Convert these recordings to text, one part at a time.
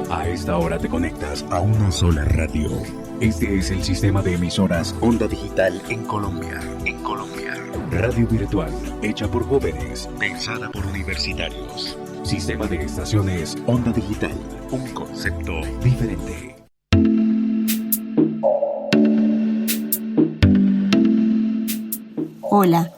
A esta hora te conectas a una sola radio. Este es el sistema de emisoras Onda Digital en Colombia. Radio virtual, hecha por jóvenes, pensada por universitarios. Sistema de estaciones Onda Digital, un concepto diferente. Hola,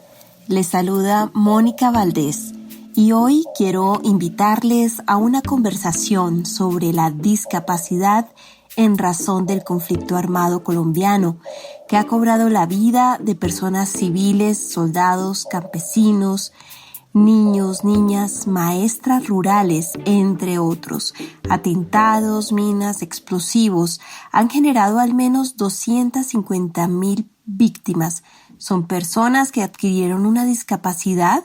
les saluda Mónica Valdés y hoy quiero invitarles a una conversación sobre la discapacidad en razón del conflicto armado colombiano que ha cobrado la vida de personas civiles, soldados, campesinos, niños, niñas, maestras rurales, entre otros. Atentados, minas, explosivos han generado al menos 250,000 víctimas. Son personas que adquirieron una discapacidad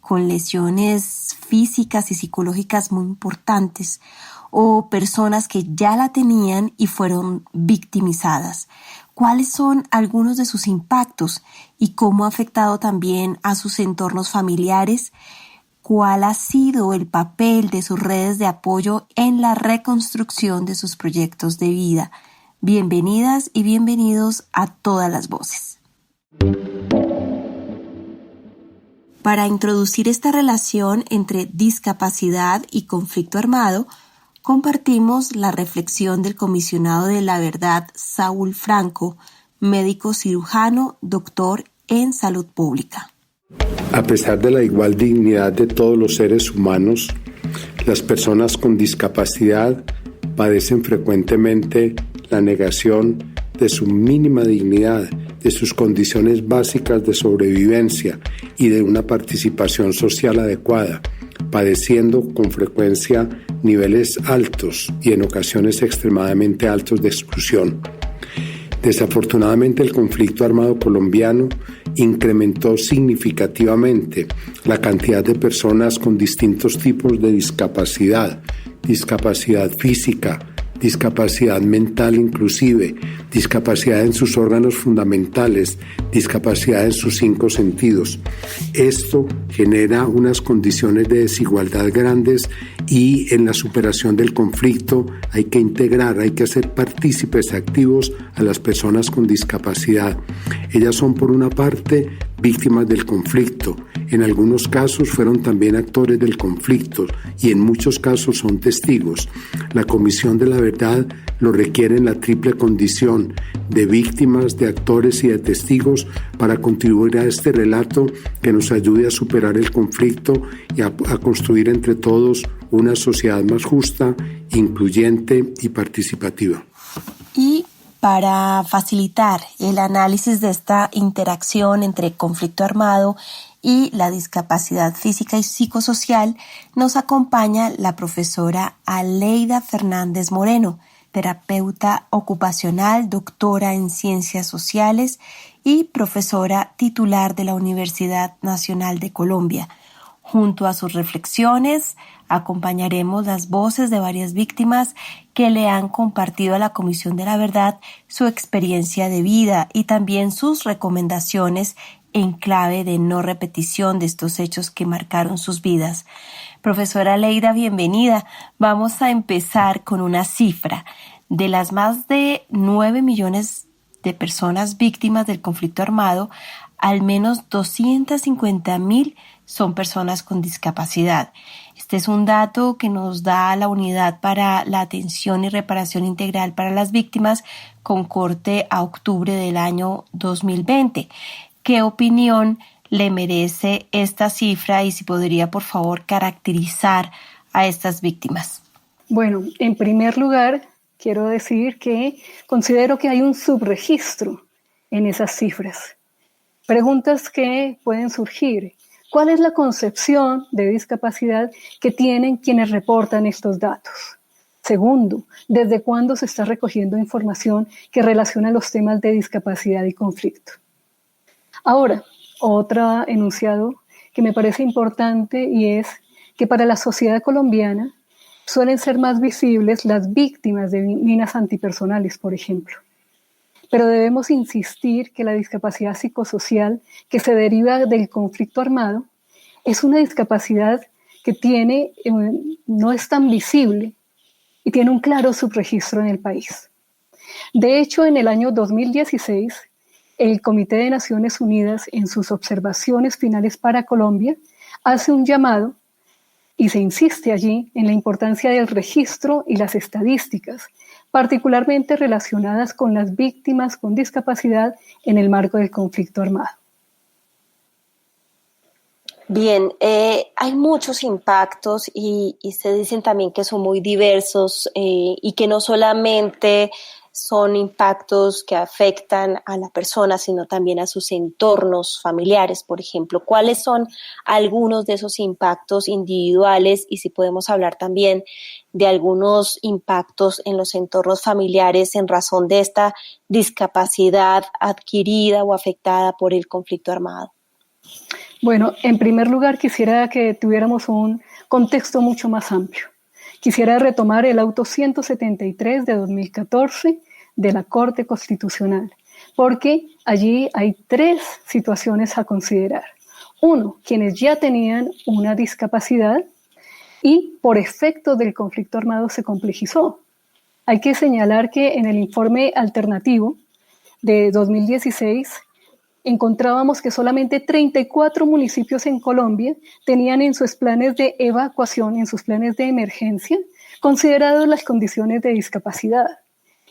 con lesiones físicas y psicológicas muy importantes, o personas que ya la tenían y fueron victimizadas. ¿Cuáles son algunos de sus impactos y cómo ha afectado también a sus entornos familiares? ¿Cuál ha sido el papel de sus redes de apoyo en la reconstrucción de sus proyectos de vida? Bienvenidas y bienvenidos a todas las voces. Para introducir esta relación entre discapacidad y conflicto armado, compartimos la reflexión del comisionado de la verdad Saúl Franco, médico cirujano, doctor en salud pública. A pesar de la igual dignidad de todos los seres humanos, las personas con discapacidad padecen frecuentemente la negación de su mínima dignidad, de sus condiciones básicas de sobrevivencia y de una participación social adecuada, padeciendo con frecuencia niveles altos y en ocasiones extremadamente altos de exclusión. Desafortunadamente, el conflicto armado colombiano incrementó significativamente la cantidad de personas con distintos tipos de discapacidad física, discapacidad mental inclusive, discapacidad en sus órganos fundamentales, discapacidad en sus 5 sentidos. Esto genera unas condiciones de desigualdad grandes y en la superación del conflicto hay que integrar, hay que hacer partícipes activos a las personas con discapacidad. Ellas son por una parte víctimas del conflicto, en algunos casos fueron también actores del conflicto y en muchos casos son testigos. La Comisión de la Verdad lo requiere en la triple condición de víctimas, de actores y de testigos para contribuir a este relato que nos ayude a superar el conflicto y a construir entre todos una sociedad más justa, incluyente y participativa. Y para facilitar el análisis de esta interacción entre conflicto armado y la discapacidad física y psicosocial, nos acompaña la profesora Aleida Fernández Moreno, terapeuta ocupacional, doctora en Ciencias Sociales y profesora titular de la Universidad Nacional de Colombia. Junto a sus reflexiones, acompañaremos las voces de varias víctimas que le han compartido a la Comisión de la Verdad su experiencia de vida y también sus recomendaciones en clave de no repetición de estos hechos que marcaron sus vidas. Profesora Aleida, bienvenida. Vamos a empezar con una cifra. De las más de 9 millones de personas víctimas del conflicto armado, al menos 250,000 son personas con discapacidad. Este es un dato que nos da la Unidad para la Atención y Reparación Integral para las Víctimas con corte a octubre del año 2020. ¿Qué opinión le merece esta cifra y si podría, por favor, caracterizar a estas víctimas? Bueno, en primer lugar, quiero decir que considero que hay un subregistro en esas cifras. Preguntas que pueden surgir. ¿Cuál es la concepción de discapacidad que tienen quienes reportan estos datos? Segundo, ¿desde cuándo se está recogiendo información que relaciona los temas de discapacidad y conflicto? Ahora, otro enunciado que me parece importante y es que para la sociedad colombiana suelen ser más visibles las víctimas de minas antipersonales, por ejemplo. Pero debemos insistir que la discapacidad psicosocial que se deriva del conflicto armado es una discapacidad que no es tan visible y tiene un claro subregistro en el país. De hecho, en el año 2016, el Comité de Naciones Unidas, en sus observaciones finales para Colombia, hace un llamado y se insiste allí en la importancia del registro y las estadísticas, particularmente relacionadas con las víctimas con discapacidad en el marco del conflicto armado. Bien, hay muchos impactos y se dicen también que son muy diversos y que no solamente son impactos que afectan a la persona, sino también a sus entornos familiares, por ejemplo. ¿Cuáles son algunos de esos impactos individuales? Y si podemos hablar también de algunos impactos en los entornos familiares en razón de esta discapacidad adquirida o afectada por el conflicto armado. Bueno, en primer lugar quisiera que tuviéramos un contexto mucho más amplio. Quisiera retomar el auto 173 de 2014 de la Corte Constitucional, porque allí hay 3 situaciones a considerar. Uno, quienes ya tenían una discapacidad y por efecto del conflicto armado se complejizó. Hay que señalar que en el informe alternativo de 2016 encontrábamos que solamente 34 municipios en Colombia tenían en sus planes de evacuación, en sus planes de emergencia, consideradas las condiciones de discapacidad.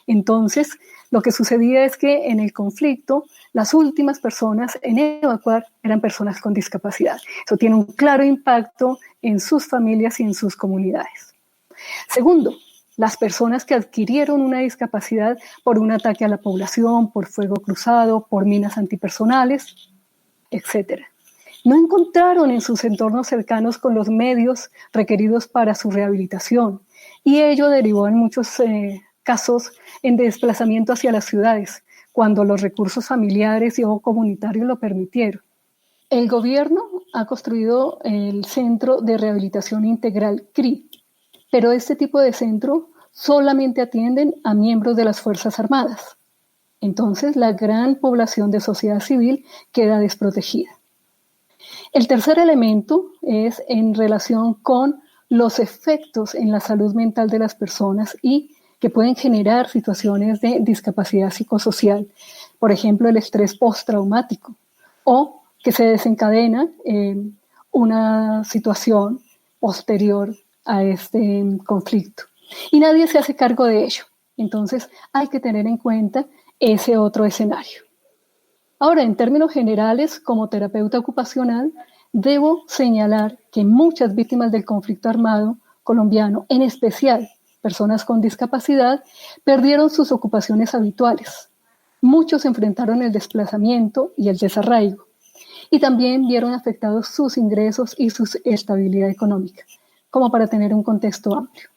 Entonces, lo que sucedía es que en el conflicto, las últimas personas en evacuar eran personas con discapacidad. Eso tiene un claro impacto en sus familias y en sus comunidades. Segundo, las personas que adquirieron una discapacidad por un ataque a la población, por fuego cruzado, por minas antipersonales, etc. No encontraron en sus entornos cercanos con los medios requeridos para su rehabilitación y ello derivó en muchos casos en desplazamiento hacia las ciudades, cuando los recursos familiares y o comunitarios lo permitieron. El gobierno ha construido el Centro de Rehabilitación Integral CRI, pero este tipo de centro solamente atienden a miembros de las Fuerzas Armadas. Entonces, la gran población de sociedad civil queda desprotegida. El tercer elemento es en relación con los efectos en la salud mental de las personas y que pueden generar situaciones de discapacidad psicosocial, por ejemplo, el estrés postraumático, o que se desencadena una situación posterior a este conflicto. Y nadie se hace cargo de ello. Entonces hay que tener en cuenta ese otro escenario. Ahora, en términos generales, como terapeuta ocupacional, debo señalar que muchas víctimas del conflicto armado colombiano, en especial personas con discapacidad, perdieron sus ocupaciones habituales. Muchos enfrentaron el desplazamiento y el desarraigo. Y también vieron afectados sus ingresos y su estabilidad económica, como para tener un contexto amplio.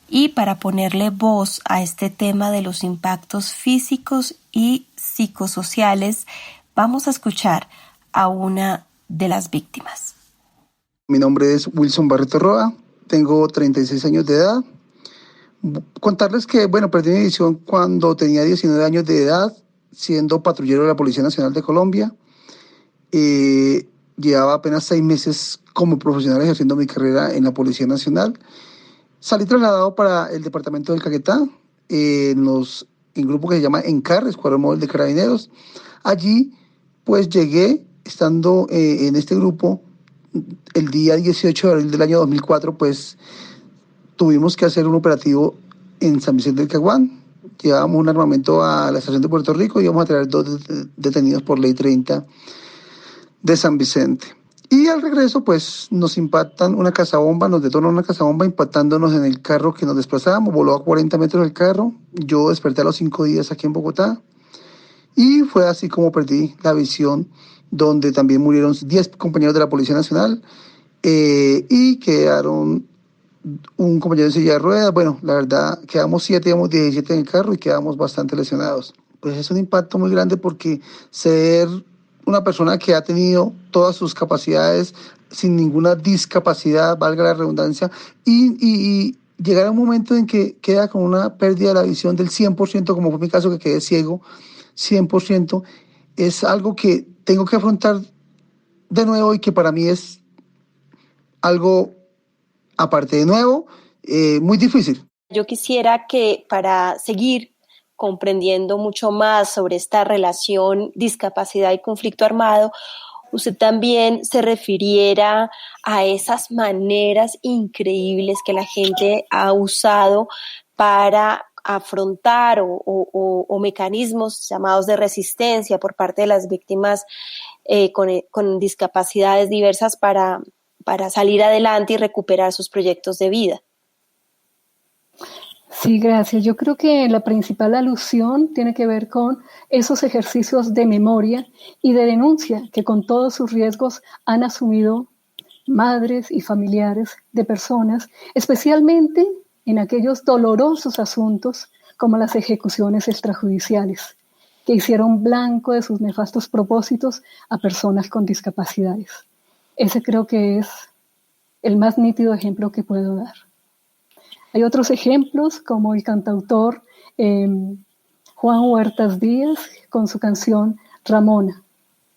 Y para ponerle voz a este tema de los impactos físicos y psicosociales, vamos a escuchar a una de las víctimas. Mi nombre es Wilson Barreto Roa, tengo 36 años de edad. Contarles que, perdí mi visión cuando tenía 19 años de edad, siendo patrullero de la Policía Nacional de Colombia. Llevaba apenas 6 meses como profesional ejerciendo mi carrera en la Policía Nacional. Salí trasladado para el departamento del Caquetá, en grupo que se llama ENCAR, Escuadrón Móvil de Carabineros. Allí, pues llegué, estando en este grupo, el día 18 de abril del año 2004, pues tuvimos que hacer un operativo en San Vicente del Caguán. Llevábamos un armamento a la estación de Puerto Rico y íbamos a traer 2 detenidos por ley 30 de San Vicente. Y al regreso, pues, nos impactan una cazabomba, nos detonan una cazabomba impactándonos en el carro que nos desplazábamos. Voló a 40 metros el carro. Yo desperté a los 5 días aquí en Bogotá. Y fue así como perdí la visión, donde también murieron 10 compañeros de la Policía Nacional y quedaron un compañero en silla de ruedas. La verdad, quedamos 7, íbamos 17 en el carro y quedamos bastante lesionados. Pues es un impacto muy grande porque ser una persona que ha tenido todas sus capacidades sin ninguna discapacidad, valga la redundancia, y llegar a un momento en que queda con una pérdida de la visión del 100%, como fue mi caso, que quedé ciego 100%, es algo que tengo que afrontar de nuevo y que para mí es algo, aparte de nuevo, muy difícil. Yo quisiera que para seguir comprendiendo mucho más sobre esta relación discapacidad y conflicto armado, usted también se refiriera a esas maneras increíbles que la gente ha usado para afrontar o mecanismos llamados de resistencia por parte de las víctimas con discapacidades diversas para salir adelante y recuperar sus proyectos de vida. Sí, gracias. Yo creo que la principal alusión tiene que ver con esos ejercicios de memoria y de denuncia que con todos sus riesgos han asumido madres y familiares de personas, especialmente en aquellos dolorosos asuntos como las ejecuciones extrajudiciales, que hicieron blanco de sus nefastos propósitos a personas con discapacidades. Ese creo que es el más nítido ejemplo que puedo dar. Hay otros ejemplos, como el cantautor Juan Huertas Díaz con su canción Ramona,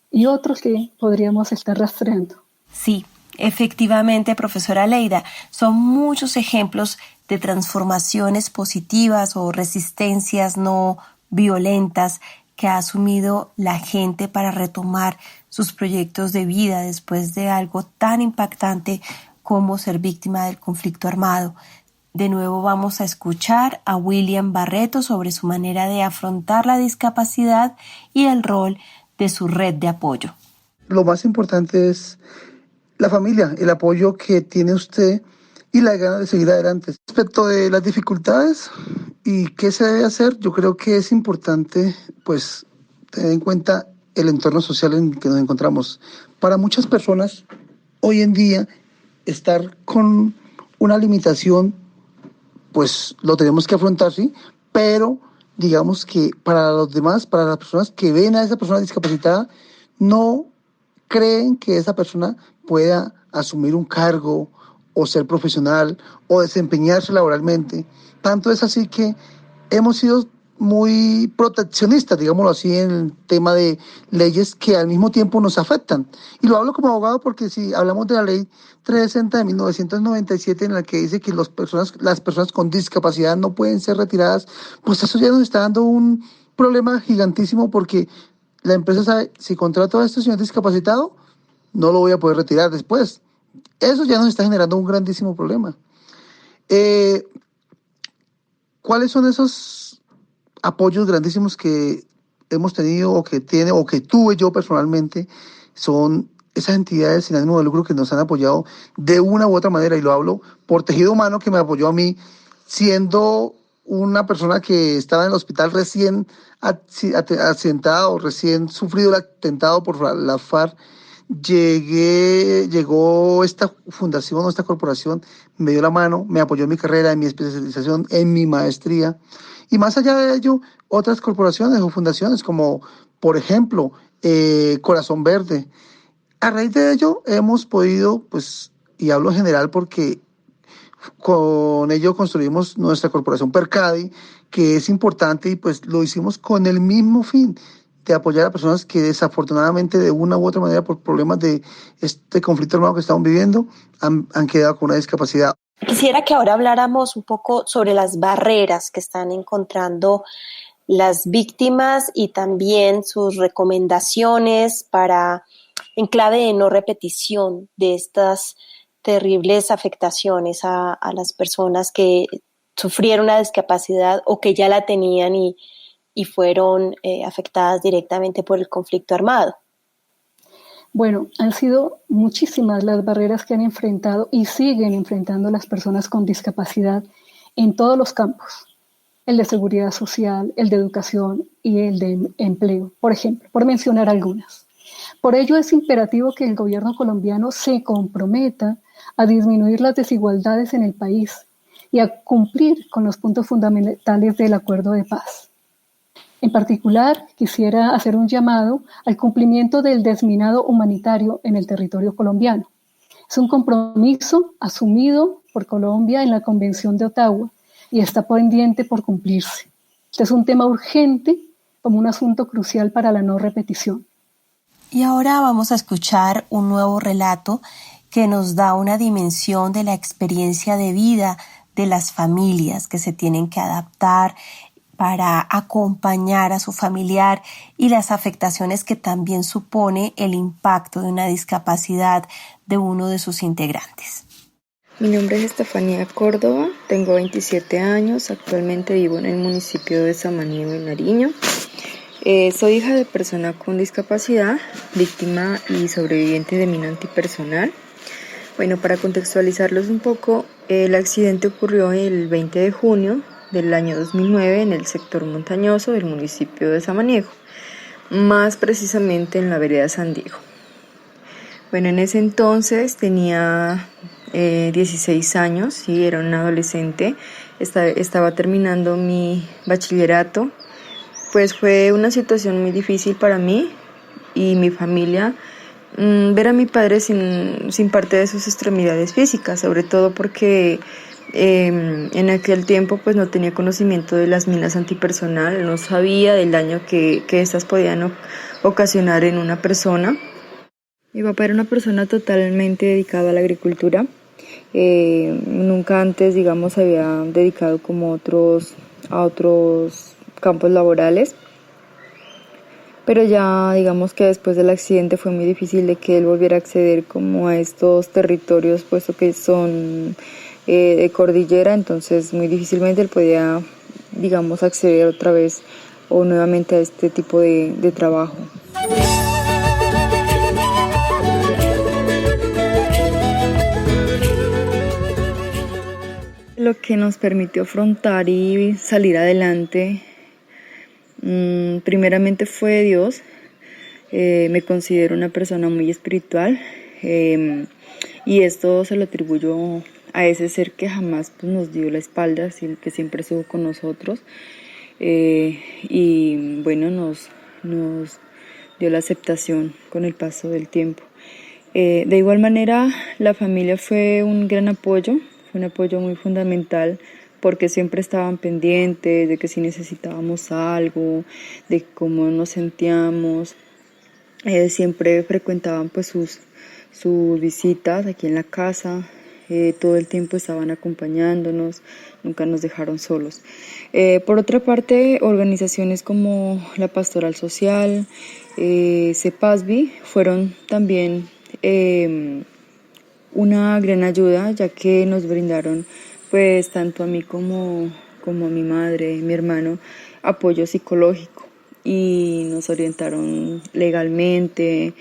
y otros que podríamos estar rastreando. Sí, efectivamente, profesora Leida, son muchos ejemplos de transformaciones positivas o resistencias no violentas que ha asumido la gente para retomar sus proyectos de vida después de algo tan impactante como ser víctima del conflicto armado. De nuevo vamos a escuchar a William Barreto sobre su manera de afrontar la discapacidad y el rol de su red de apoyo. Lo más importante es la familia, el apoyo que tiene usted y la gana de seguir adelante. Respecto de las dificultades y qué se debe hacer, yo creo que es importante pues tener en cuenta el entorno social en que nos encontramos. Para muchas personas, hoy en día, estar con una limitación pues lo tenemos que afrontar, sí, pero digamos que para los demás, para las personas que ven a esa persona discapacitada, no creen que esa persona pueda asumir un cargo o ser profesional o desempeñarse laboralmente. Tanto es así que hemos sido muy proteccionistas, digámoslo así, en el tema de leyes que al mismo tiempo nos afectan. Y lo hablo como abogado porque si hablamos de la ley 360 de 1997 en la que dice que las personas con discapacidad no pueden ser retiradas, pues eso ya nos está dando un problema gigantísimo porque la empresa sabe, si contrato a este señor discapacitado, no lo voy a poder retirar después. Eso ya nos está generando un grandísimo problema. ¿Cuáles son esos apoyos grandísimos que hemos tenido o que tiene o que tuve yo personalmente? Son esas entidades sin ánimo de lucro que nos han apoyado de una u otra manera, y lo hablo por Tejido Humano, que me apoyó a mí siendo una persona que estaba en el hospital recién accidentada o recién sufrido el atentado por la FARC. Llegó esta fundación o esta corporación, me dio la mano, me apoyó en mi carrera, en mi especialización, en mi maestría. Y más allá de ello, otras corporaciones o fundaciones como, por ejemplo, Corazón Verde. A raíz de ello hemos podido, pues, y hablo en general porque con ello construimos nuestra corporación Percadi, que es importante, y pues lo hicimos con el mismo fin de apoyar a personas que desafortunadamente de una u otra manera por problemas de este conflicto armado que estamos viviendo han quedado con una discapacidad. Quisiera que ahora habláramos un poco sobre las barreras que están encontrando las víctimas y también sus recomendaciones para, en clave de no repetición de estas terribles afectaciones a las personas que sufrieron una discapacidad o que ya la tenían y fueron afectadas directamente por el conflicto armado. Bueno, han sido muchísimas las barreras que han enfrentado y siguen enfrentando las personas con discapacidad en todos los campos. El de seguridad social, el de educación y el de empleo, por ejemplo, por mencionar algunas. Por ello es imperativo que el gobierno colombiano se comprometa a disminuir las desigualdades en el país y a cumplir con los puntos fundamentales del acuerdo de paz. En particular, quisiera hacer un llamado al cumplimiento del desminado humanitario en el territorio colombiano. Es un compromiso asumido por Colombia en la Convención de Ottawa y está pendiente por cumplirse. Este es un tema urgente como un asunto crucial para la no repetición. Y ahora vamos a escuchar un nuevo relato que nos da una dimensión de la experiencia de vida de las familias que se tienen que adaptar para acompañar a su familiar y las afectaciones que también supone el impacto de una discapacidad de uno de sus integrantes. Mi nombre es Estefanía Córdoba, tengo 27 años, actualmente vivo en el municipio de Samaniego, en Nariño. Soy hija de persona con discapacidad, víctima y sobreviviente de mina antipersonal. Bueno, para contextualizarlos un poco, el accidente ocurrió el 20 de junio del año 2009 en el sector montañoso del municipio de Samaniego, más precisamente en la vereda San Diego. Bueno, en ese entonces tenía 16 años, sí, era una adolescente, estaba terminando mi bachillerato. Pues fue una situación muy difícil para mí y mi familia, ver a mi padre sin parte de sus extremidades físicas, sobre todo porque en aquel tiempo pues no tenía conocimiento de las minas antipersonal, no sabía del daño que estas podían ocasionar en una persona. Mi papá era una persona totalmente dedicada a la agricultura, nunca antes, digamos, se había dedicado como a otros campos laborales, pero ya digamos que después del accidente fue muy difícil de que él volviera a acceder como a estos territorios, puesto que son de cordillera, entonces muy difícilmente él podía, digamos, acceder otra vez o nuevamente a este tipo de trabajo. Lo que nos permitió afrontar y salir adelante, primeramente fue Dios. Me considero una persona muy espiritual, y esto se lo atribuyo a ese ser que jamás pues, nos dio la espalda, que siempre estuvo con nosotros, y bueno, nos dio la aceptación con el paso del tiempo. De igual manera, la familia fue un gran apoyo, fue un apoyo muy fundamental, porque siempre estaban pendientes de que si necesitábamos algo, de cómo nos sentíamos. Siempre frecuentaban pues sus visitas aquí en la casa, todo el tiempo estaban acompañándonos, nunca nos dejaron solos. Por otra parte, organizaciones como la Pastoral Social, CEPASBI, fueron también una gran ayuda, ya que nos brindaron pues tanto a mí como a mi madre, mi hermano, apoyo psicológico y nos orientaron legalmente.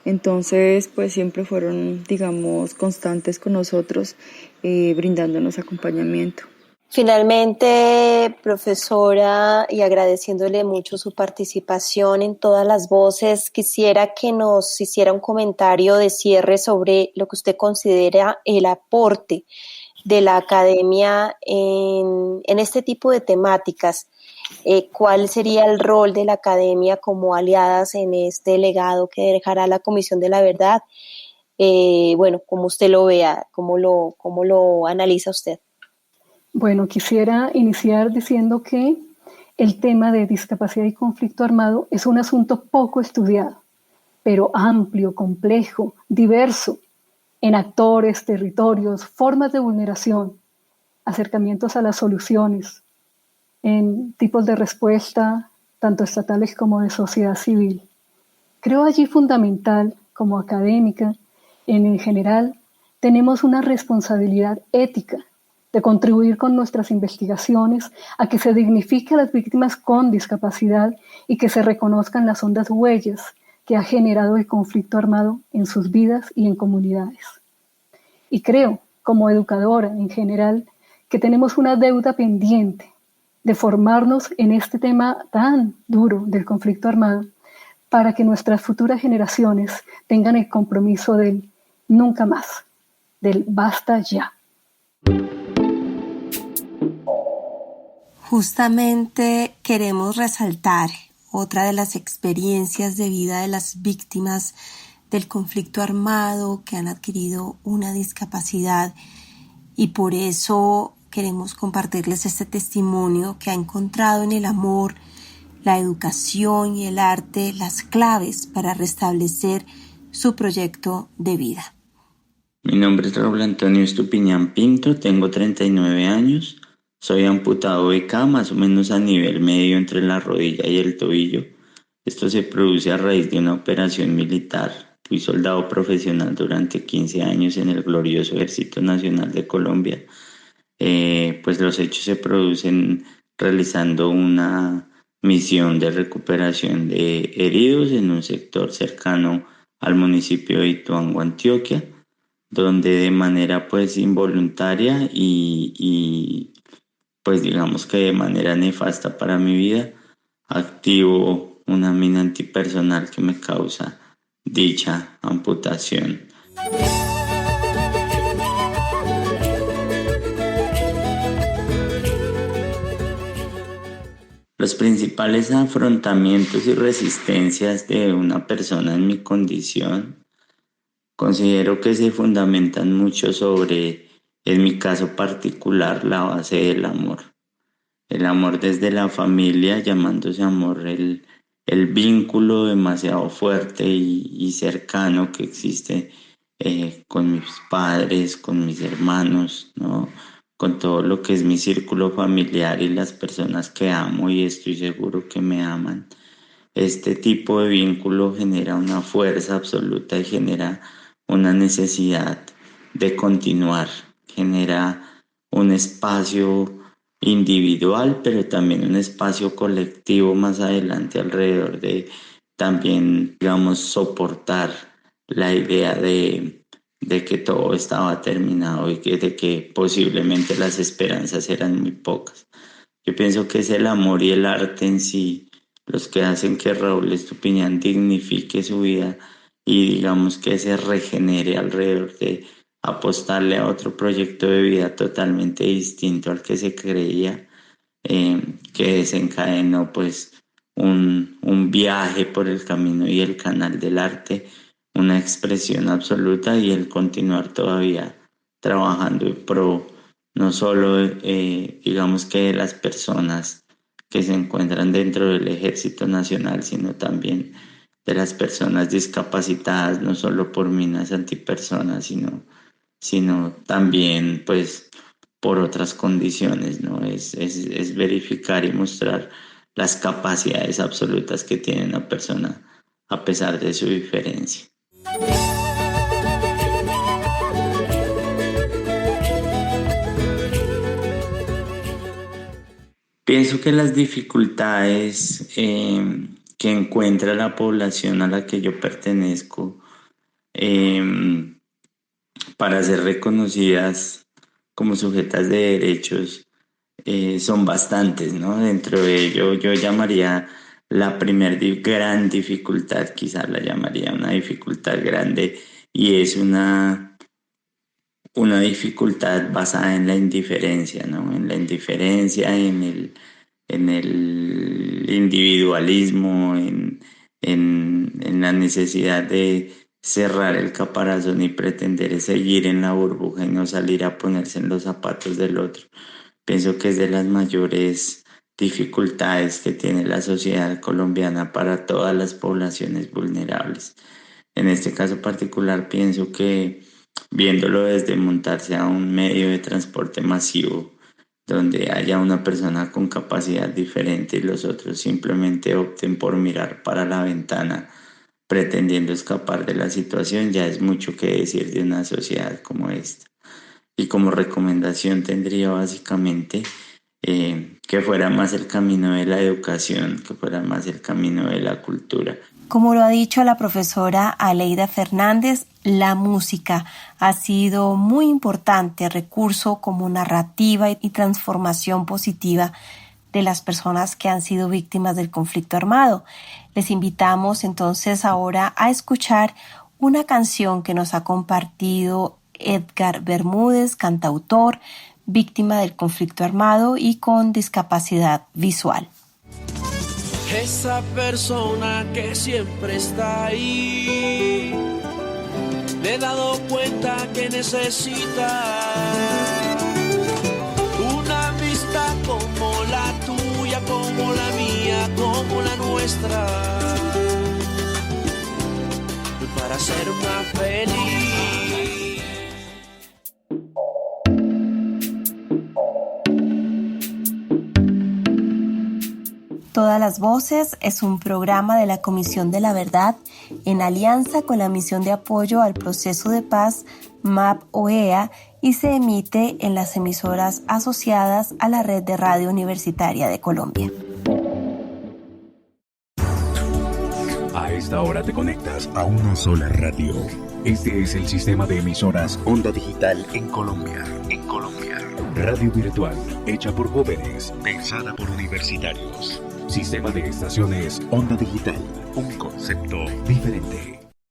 Entonces pues siempre fueron, digamos, constantes con nosotros, brindándonos acompañamiento. Finalmente, profesora, y agradeciéndole mucho su participación en todas las voces, quisiera que nos hiciera un comentario de cierre sobre lo que usted considera el aporte de la academia en este tipo de temáticas. ¿Cuál sería el rol de la academia como aliadas en este legado que dejará la Comisión de la Verdad? Bueno, como usted lo vea, ¿cómo lo analiza usted? Bueno, quisiera iniciar diciendo que el tema de discapacidad y conflicto armado es un asunto poco estudiado, pero amplio, complejo, diverso, en actores, territorios, formas de vulneración, acercamientos a las soluciones, en tipos de respuesta, tanto estatales como de sociedad civil. Creo allí fundamental, como académica, en general, tenemos una responsabilidad ética de contribuir con nuestras investigaciones a que se dignifique a las víctimas con discapacidad y que se reconozcan las hondas huellas que ha generado el conflicto armado en sus vidas y en comunidades. Y creo, como educadora en general, que tenemos una deuda pendiente de formarnos en este tema tan duro del conflicto armado para que nuestras futuras generaciones tengan el compromiso del nunca más, del basta ya. Justamente queremos resaltar otra de las experiencias de vida de las víctimas del conflicto armado que han adquirido una discapacidad, y por eso queremos compartirles este testimonio que ha encontrado en el amor, la educación y el arte las claves para restablecer su proyecto de vida. Mi nombre es Raúl Antonio Estupiñán Pinto, tengo 39 años, soy amputado de K, más o menos a nivel medio entre la rodilla y el tobillo. Esto se produce a raíz de una operación militar. Fui soldado profesional durante 15 años en el glorioso Ejército Nacional de Colombia. Pues los hechos se producen realizando una misión de recuperación de heridos en un sector cercano al municipio de Ituango, Antioquia, donde de manera pues involuntaria y pues digamos que de manera nefasta para mi vida, activo una mina antipersonal que me causa dicha amputación. Los principales afrontamientos y resistencias de una persona en mi condición considero que se fundamentan mucho sobre, en mi caso particular, la base del amor. El amor desde la familia, llamándose amor el vínculo demasiado fuerte y cercano que existe con mis padres, con mis hermanos, ¿no? Con todo lo que es mi círculo familiar y las personas que amo y estoy seguro que me aman. Este tipo de vínculo genera una fuerza absoluta y genera una necesidad de continuar, genera un espacio individual, pero también un espacio colectivo más adelante alrededor de también, digamos, soportar la idea de que todo estaba terminado y de que posiblemente las esperanzas eran muy pocas. Yo pienso que es el amor y el arte en sí los que hacen que Raúl Estupiñán dignifique su vida y digamos que se regenere alrededor de apostarle a otro proyecto de vida totalmente distinto al que se creía, que desencadenó pues un viaje por el camino y el canal del arte, una expresión absoluta y el continuar todavía trabajando en pro no solo digamos que de las personas que se encuentran dentro del Ejército Nacional, sino también de las personas discapacitadas, no solo por minas antipersonas, sino también pues por otras condiciones, ¿no? Es verificar y mostrar las capacidades absolutas que tiene una persona a pesar de su diferencia. Pienso que las dificultades que encuentra la población a la que yo pertenezco para ser reconocidas como sujetas de derechos son bastantes, ¿no? Dentro de ello yo llamaría la primer gran dificultad, quizás la llamaría una dificultad grande, y es una dificultad basada en la indiferencia, ¿no? En la indiferencia, en el individualismo, en la necesidad de cerrar el caparazón y pretender seguir en la burbuja y no salir a ponerse en los zapatos del otro. Pienso que es de las mayores dificultades que tiene la sociedad colombiana para todas las poblaciones vulnerables. En este caso particular pienso que viéndolo desde montarse a un medio de transporte masivo donde haya una persona con capacidad diferente y los otros simplemente opten por mirar para la ventana pretendiendo escapar de la situación, ya es mucho que decir de una sociedad como esta. Y como recomendación tendría básicamente que fuera más el camino de la educación, que fuera más el camino de la cultura. Como lo ha dicho la profesora Aleida Fernández, la música ha sido muy importante recurso como narrativa y transformación positiva de las personas que han sido víctimas del conflicto armado. Les invitamos entonces ahora a escuchar una canción que nos ha compartido Edgar Bermúdez, cantautor, víctima del conflicto armado y con discapacidad visual. Esa persona que siempre está ahí, le he dado cuenta que necesita una amistad como la tuya, como la mía, como la nuestra, para ser más feliz. Todas las Voces es un programa de la Comisión de la Verdad en alianza con la Misión de Apoyo al Proceso de Paz MAP-OEA y se emite en las emisoras asociadas a la Red de Radio Universitaria de Colombia. A esta hora te conectas a una sola radio. Este es el sistema de emisoras Onda Digital en Colombia. En Colombia. Radio virtual, hecha por jóvenes, pensada por universitarios. Sistema de estaciones Onda Digital. Un concepto diferente.